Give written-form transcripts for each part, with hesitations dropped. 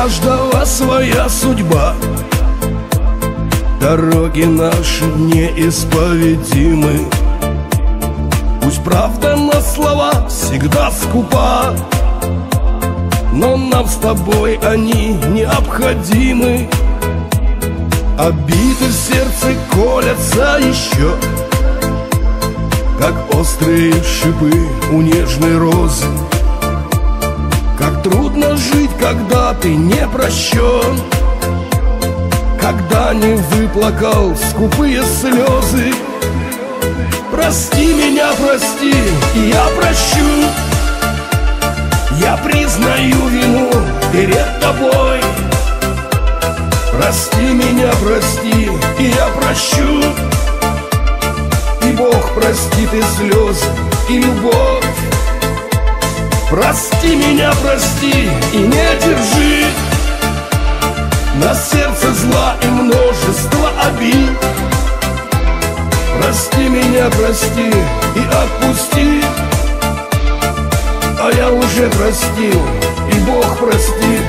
каждого своя судьба. Дороги наши неисповедимы. Пусть правда на слова всегда скупа, но нам с тобой они необходимы. Обиды в сердце колятся еще, как острые шипы у нежной розы. Как трудно жить, когда ты не прощен, когда не выплакал скупые слезы. Прости меня, прости, и я прощу. Я признаю вину перед тобой. Прости меня, прости, и я прощу. И Бог простит и слезы, и любовь. Прости меня, прости, и не держи на сердце зла и множество обид. Прости меня, прости и отпусти. А я уже простил, и Бог простит.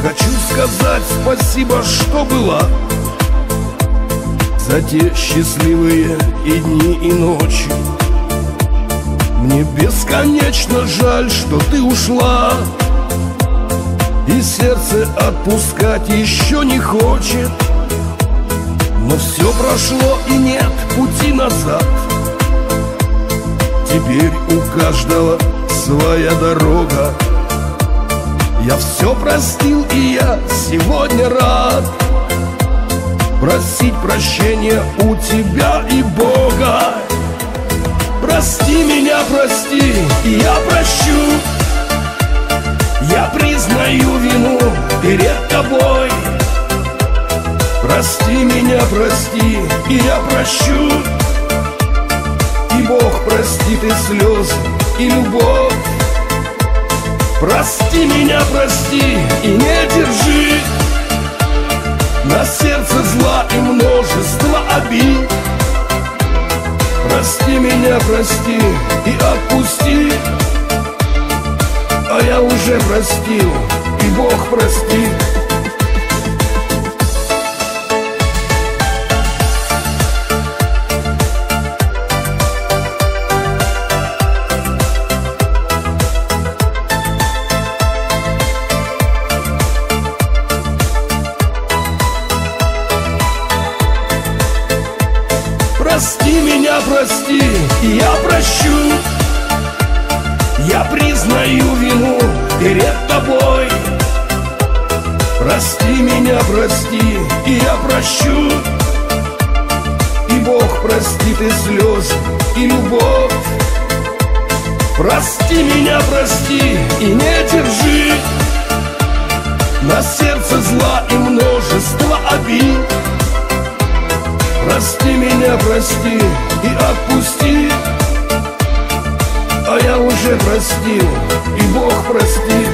Хочу сказать спасибо, что была, за те счастливые и дни, и ночи. Мне бесконечно жаль, что ты ушла, и сердце отпускать еще не хочет. Но все прошло, и нет пути назад. Теперь у каждого своя дорога. Я все простил, и я сегодня рад просить прощения у тебя и Бога. Прости меня, прости, и я прощу. Я признаю вину перед тобой. Прости меня, прости, и я прощу. И Бог простит и слезы, и любовь. Прости меня, прости, и не держи на сердце зла и множество обид. Прости меня, прости и отпусти. А я уже простил, и Бог простит. Прости меня, прости, и я прощу. Я признаю вину перед тобой. Прости меня, прости, и я прощу. И Бог простит и слезы, и любовь. Прости меня, прости, и не держи на сердце зла и множество обид. Прости меня, прости и отпусти. А я уже простил, и Бог простит.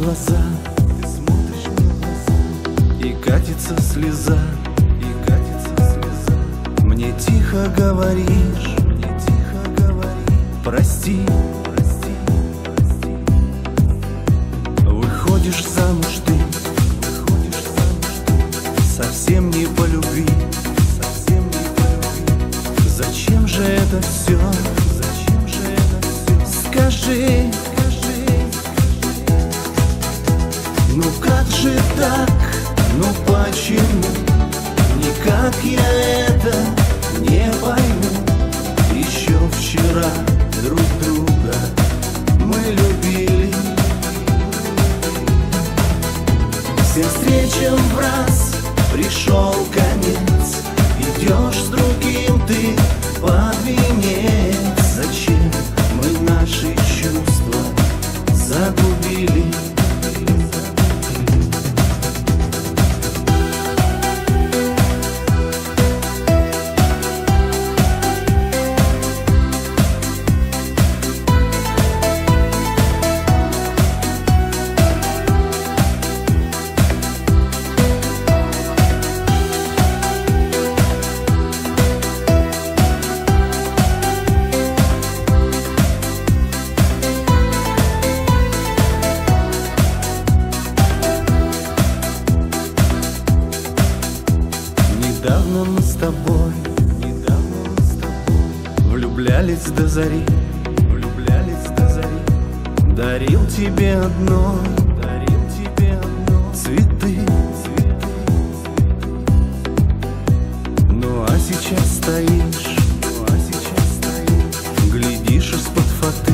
глаза, ты смотришь мне в глаза, и катится слеза, и катится слеза. Мне тихо говоришь, прости, прости, прости. Выходишь замуж ты, выходишь замуж ты, совсем не по любви, совсем не по любви. Зачем же это все? Зачем же это все? Скажи, скажи. Ну как же так? Ну почему? Никак я это не пойму. Еще вчера друг друга мы любили. Всем встречам в раз пришел конец. Идешь с другим ты под венец. Зачем мы наши чувства загубили? Недавно мы с тобой влюблялись до зари, влюблялись до зари. Дарил тебе одно, цветы. Ну а сейчас стоишь, глядишь из-под фаты,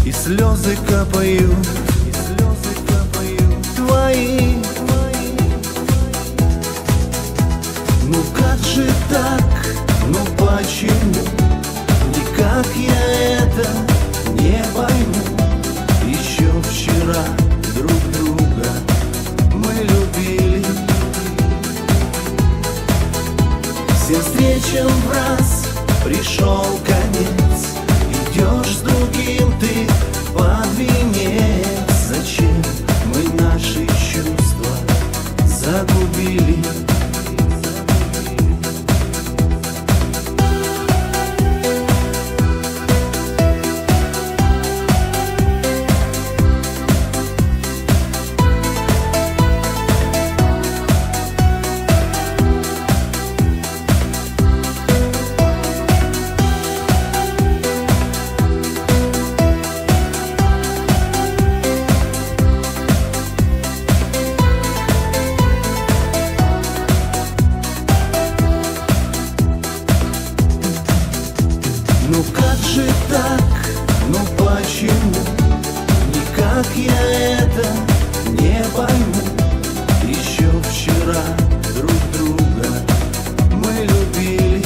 и слезы капают, твои. Ну как же так? Ну почему? Никак я это не пойму. Еще вчера друг друга мы любили. Всем встречам в раз пришел конец. Идешь с другим ты под венец. Зачем мы наши чувства загубили? Ну как же так? Ну почему? Никак я это не пойму. Еще вчера друг друга мы любили.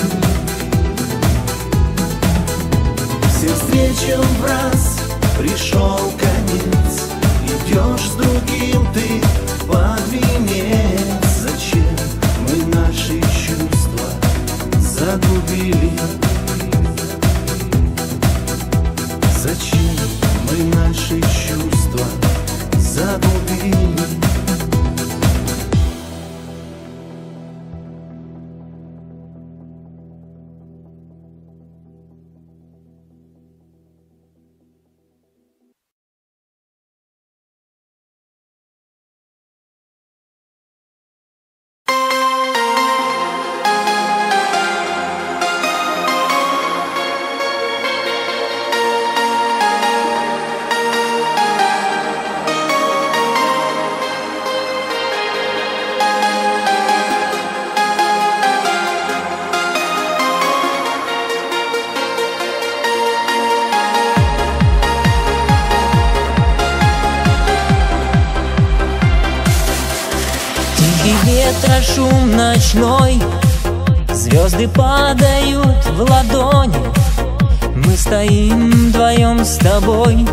Всем встречам в раз пришел конец. Идешь с другим ты под венец. Зачем мы наши чувства загубили? Зачем мы наши чувства загубили? Ветра шум ночной, звезды падают в ладони. Мы стоим вдвоем с тобой,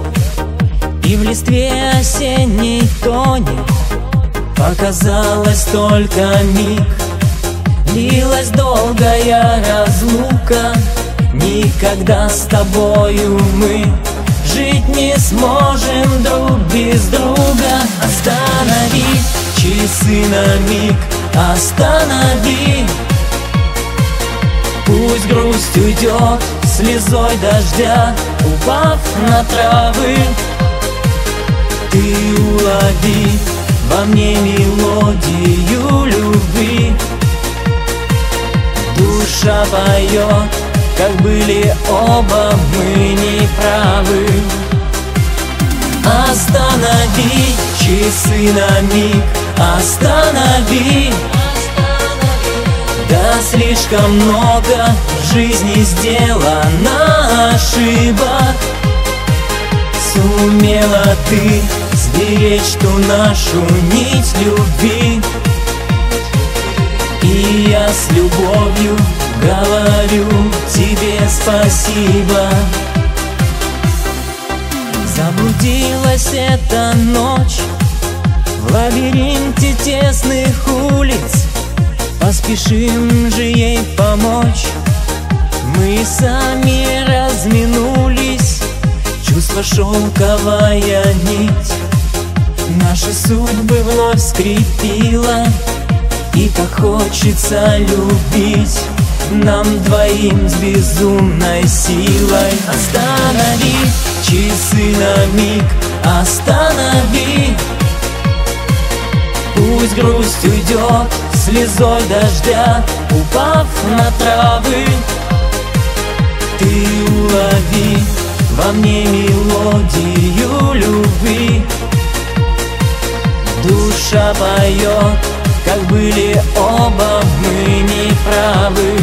и в листве осенней тонет. Показалось только миг, длилась долгая разлука. Никогда с тобою мы жить не сможем часы на миг останови. Пусть грусть уйдет слезой дождя, упав на травы. Ты улови во мне мелодию любви. Душа поет, как были оба мы неправы. Останови часы на миг, останови. Да слишком много в жизни сделано ошибок. Сумела ты сберечь ту нашу нить любви. И я с любовью говорю тебе спасибо. Заблудилась эта ночь в лабиринте тесных улиц. Поспешим же ей помочь. Мы сами разминулись, чувство шелковая нить. Наши судьбы вновь скрепила, и как хочется любить нам двоим с безумной силой. Останови часы на миг, останови. Пусть грусть уйдет слезой дождя, упав на травы. Ты улови во мне мелодию любви. Душа поет, как были оба мы неправы.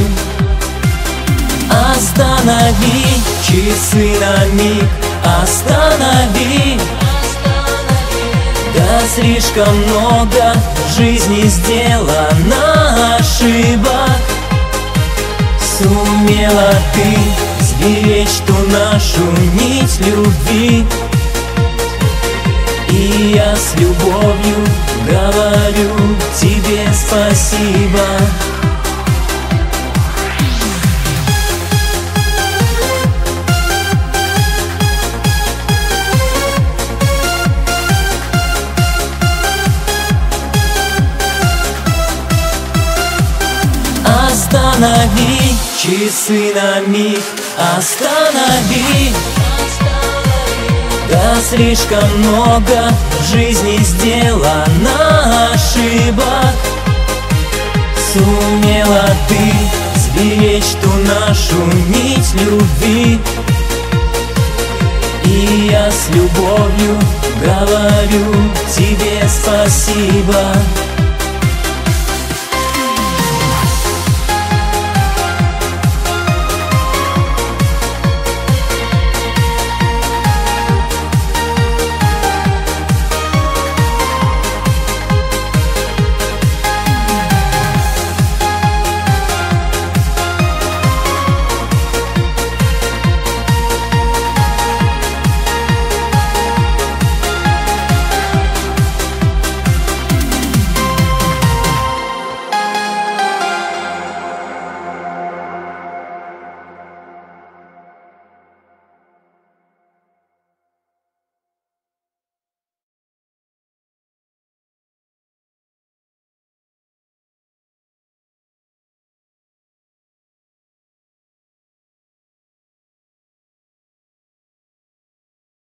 Останови часы на миг, останови. Да слишком много в жизни сделано ошибок. Сумела ты сберечь ту нашу нить любви. И я с любовью говорю тебе спасибо. Останови часы на миг, останови. Да слишком много в жизни сделано ошибок. Сумела ты сберечь ту нашу нить любви. И я с любовью говорю тебе спасибо.